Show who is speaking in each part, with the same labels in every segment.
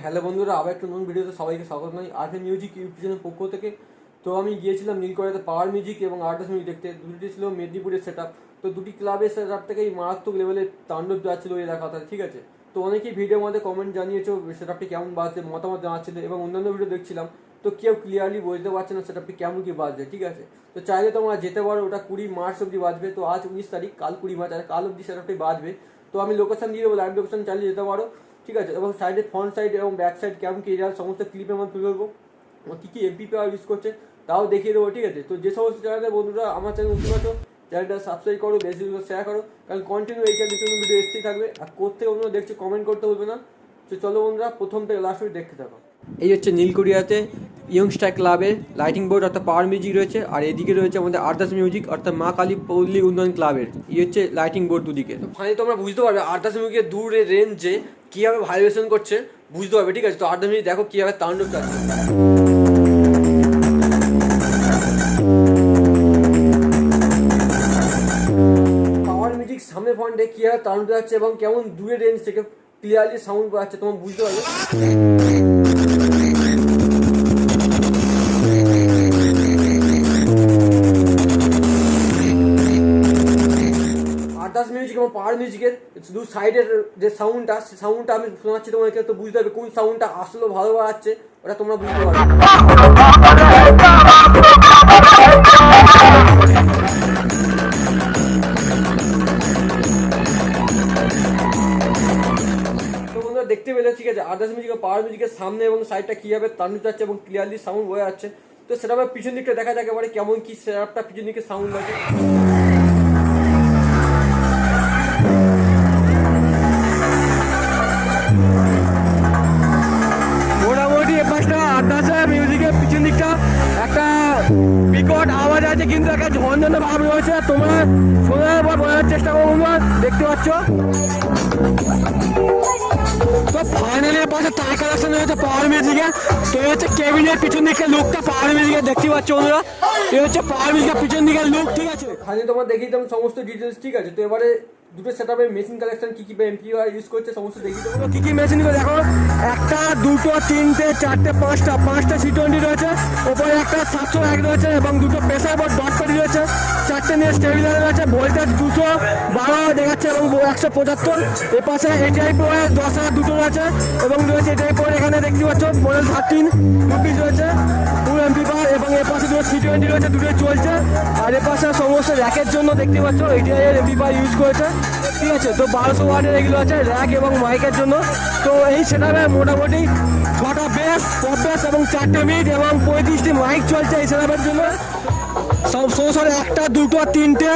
Speaker 1: Hello বন্ধুরা, আবার একটা নতুন ভিডিওতে সবাইকে স্বাগত জানাই। আরফে মিউজিক ইউটিউব চ্যানেল পক্ষ থেকে। তো আমি গিয়েছিলাম নীলকড়াতে পাওয়ার মিউজিক এবং আর্টাস মিউজিক দেখতে। দুটি ছিল মেদিনীপুরের সেট আপ। তো দুটি ক্লাবের সেট আপ থেকেই মারাত্মক লেভেলের তাণ্ডব যাচ্ছিল এই এলাকাতে, ঠিক আছে। তো অনেকেই ভিডিওর মধ্যে কমেন্ট জানিয়েছো সেট আপটি কেমন বাজছে, মতামত জানাচ্ছিল এবং অন্যান্য ভিডিও দেখছিলাম। তো কেউ ক্লিয়ারলি বুঝতে পারছে না সেট আপটি কেমন কি বাজছে, ঠিক আছে। তো চাইলে তোমরা যেতে পারো, ওটা 20 মার্চ অব্দি বাজবে। তো আজ 19 তারিখ, কাল 20 মার্চ, আর কাল অব্দি সেট আপটি বাজবে। তো আমি লোকেশন দিয়ে দেবো, লাইভ লোকেশন চালিয়ে যেতে পারো, ঠিক আছে। এবং সাইডে ফ্রন্ট সাইড এবং ব্যাক সাইড কেমন কি এরিয়াল সমস্ত ক্লিপের মধ্যে তুলে দেবো। কী কী এমপি পাওয়ার ইউজ করছে তাও দেখিয়ে দেবো, ঠিক আছে। তো যে সমস্ত চ্যানেলের বন্ধুরা আমার চ্যানেল উঠতে পারছো, চ্যানেলটা সাবস্ক্রাইব করো, বেশি শেয়ার করো, কারণ কন্টিনিউ এই চ্যানেল নতুন ভিডিও এসেই থাকবে। আর কোথেকে বন্ধুরা দেখছি কমেন্ট করতে বলবে না। তো চলো বন্ধুরা, প্রথম থেকে লাস্ট অবধি দেখতে থাকো। এই হচ্ছে নীলকুড়িয়াতে ইয়ংস্টার ক্লাবের লাইটিং বোর্ড অর্থাৎ পাওয়ার মিউজিক রয়েছে, আর এদিকে রয়েছে আমাদের আর্দাস মিউজিক অর্থাৎ মা কালী পল্লী উন্নয়ন ক্লাবের। এই হচ্ছে লাইটিং বোর্ড দুদিকে। তো ফাইনালি তোমরা বুঝতে পারবে আর্দাস মিউজিকের দূরের রেঞ্জে কীভাবে ভাইব্রেশন করছে, বুঝতে পারবে, ঠিক আছে। তো আর্দাস মিউজিক দেখো কীভাবে তাণ্ডব চাচ্ছে। পাওয়ার মিউজিক সামনে ফ্রন্টে কীভাবে তাণ্ডব যাচ্ছে এবং কেমন দূরের রেঞ্জ থেকে ক্লিয়ারলি সাউন্ড পাচ্ছে তোমরা বুঝতে পারবে। আর্দাস মিউজিক এবং পাওয়ার মিউজিকের দু সাইডের যে সাউন্ডটা, সেই সাউন্ডটা আমি শোনাচ্ছি তোমাকে, তো বুঝতে হবে কোন সাউন্ডটা আসলে ভালো বাড়াচ্ছে, ওটা তোমরা বুঝতে পারবে। তো বন্ধুরা দেখতে পেলে, ঠিক আছে, আর্দাস মিউজিক এবং পাওয়ার মিউজিকের সামনে এবং সাইডটা কীভাবে তাণ্ডব যাচ্ছে এবং ক্লিয়ারলি সাউন্ড বোঝা যাচ্ছে। তো সেটা পিছন দিকটা দেখা যাক এবারে কেমন কি সেটআপটা পিছন দিকে সাউন্ড আছে। মোটামুটি এপাশটা আর্দাসের মিউজিকের পিছন দিকটা একটা বিকট আওয়াজ আছে, কিন্তু একটা ঝনঝনে ভাব রয়েছে। তোমরা শোনার পর বোঝার চেষ্টা করো, দেখতে পাচ্ছ। তো ফাইনালি পাশে তার কালেকশন হচ্ছে পাওয়ার মিউজিকে। তো এই হচ্ছে কেবিনের পিছন দিকের লুকটা পাওয়ার মিউজিকে দেখতে পাচ্ছ বন্ধুরা। এই হচ্ছে পাওয়ার মিউজিকের পিছন দিকের লুক, ঠিক আছে। ফাইনালি তোমরা দেখিয়ে দিলাম সমস্ত ডিটেলস, ঠিক আছে। তো এবারে দুটো সেটআপের মেশিন কালেকশন কী কী এমপিআর ইউজ করছে সমস্ত দেখিয়ে দেবো। কী কী মেশিনগুলো দেখো, একটা, দুটো, তিনটে, চারটে, পাঁচটা C20 রয়েছে, ওপরে একটা 701 রয়েছে এবং দুটো প্রেসার বোর্ড ডট পেটি রয়েছে, চারটে নিয়ে স্টেবিলাইজার রয়েছে, ভোল্টেজ 212 দেখাচ্ছে এবং 175। এর পাশে এটিআই প্রো 10,000 দুটো রয়েছে এবং রয়েছে এটিআই প্রো, এখানে দেখতে পাচ্ছ মডেল 13 রুপিস রয়েছে ফুল এমপিআর, এবং এর পাশে দুটো C20 রয়েছে, দুটোই চলছে। আর এর পাশে সমস্ত র্যাকের জন্য দেখতে পাচ্ছ এটিআই এর এমপিআর ইউজ করেছে, ঠিক আছে। তো 1200 ওয়াটের এগুলো আছে র্যাক এবং মাইকের জন্য। তো এই সেটআপে মোটামুটি 6টা বেস, পপ বেস এবং 4টে মিড এবং 35টি মাইক চলছে এই সেটআপের জন্য। সব 100 একটা, দুটো, তিনটে,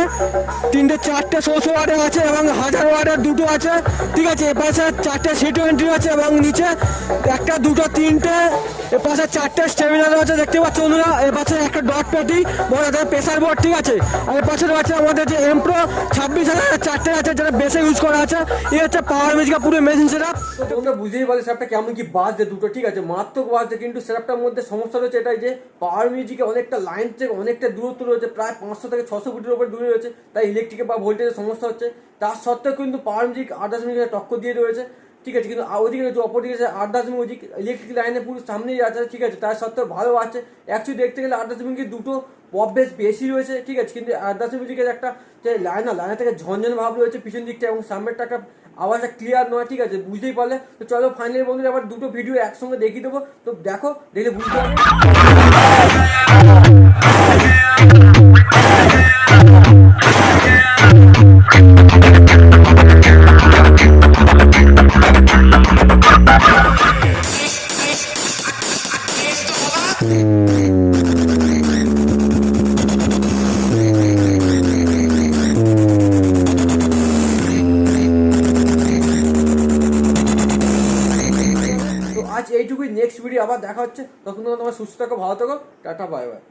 Speaker 1: 4টে 100 ওয়াটের আছে এবং 1000 ওয়াটের দুটো আছে, ঠিক আছে। এপাশে 4টে C20 আছে এবং নিচে একটা, দুটো, তিনটে, এপাশে 4টে স্টেবিলাইজার আছে দেখতে পাচ্ছ বন্ধুরা। এপাশে একটা ডট পেটি বড় প্রেসার বোর্ড, ঠিক আছে। আর এপাশে রয়েছে আমাদের যে এমপ্রো 26,000 4টে আছে, যেটা বেসে ইউজ করা আছে। এই হচ্ছে পাওয়ার মিউজিকের পুরো মেশিন সেটআপ। তোমরা বুঝতেই পারলে সেটআপটা কেমন কি বাজছে দুটো, ঠিক আছে, মারাত্মক বাজছে। কিন্তু সেটআপটার মধ্যে সমস্যা রয়েছে এটাই যে পাওয়ার মিউজিকে অনেকটা লাইন থেকে অনেকটা দূরত্ব রয়েছে, প্রায় 500 থেকে 600 ফুটের উপরে দূরে রয়েছে, তাই ইলেকট্রিকে বা ভোল্টেজের সমস্যা হচ্ছে। তার সত্ত্বেও কিন্তু পাওয়ার মিউজিক আর্দাস মিউজিকের টক্কর দিয়ে রয়েছে, ঠিক আছে। কিন্তু ওইদিকে রয়েছে অপরদিকে আর্দাস মিউজিক ইলেকট্রিক লাইনে পুরো সামনেই আছে, ঠিক আছে। তার সত্ত্বেও ভালো আছে। অ্যাকচুয়ালি দেখতে গেলে আর্দাস মিউজিকের দুটো পপ বেস বেশি রয়েছে, ঠিক আছে। কিন্তু আর্দাস মিউজিকের একটা যে লাইনার থেকে ঝনঝন ভাব রয়েছে পিছন দিকটা এবং সামনেরটা একটা আওয়াজটা ক্লিয়ার নয়, ঠিক আছে, বুঝতেই পারলে। তো চলো ফাইনালি বন্ধুরা আবার দুটো ভিডিও একসঙ্গে দেখিয়ে দেবো, তো দেখো, দেখলে বুঝতে পারবে। আজ এইটুকুই, নেক্সট ভিডিও আবার দেখা হচ্ছে। তখন তোমার সুস্থ থাকো, ভালো থাকো, টাটা, বাই বাই।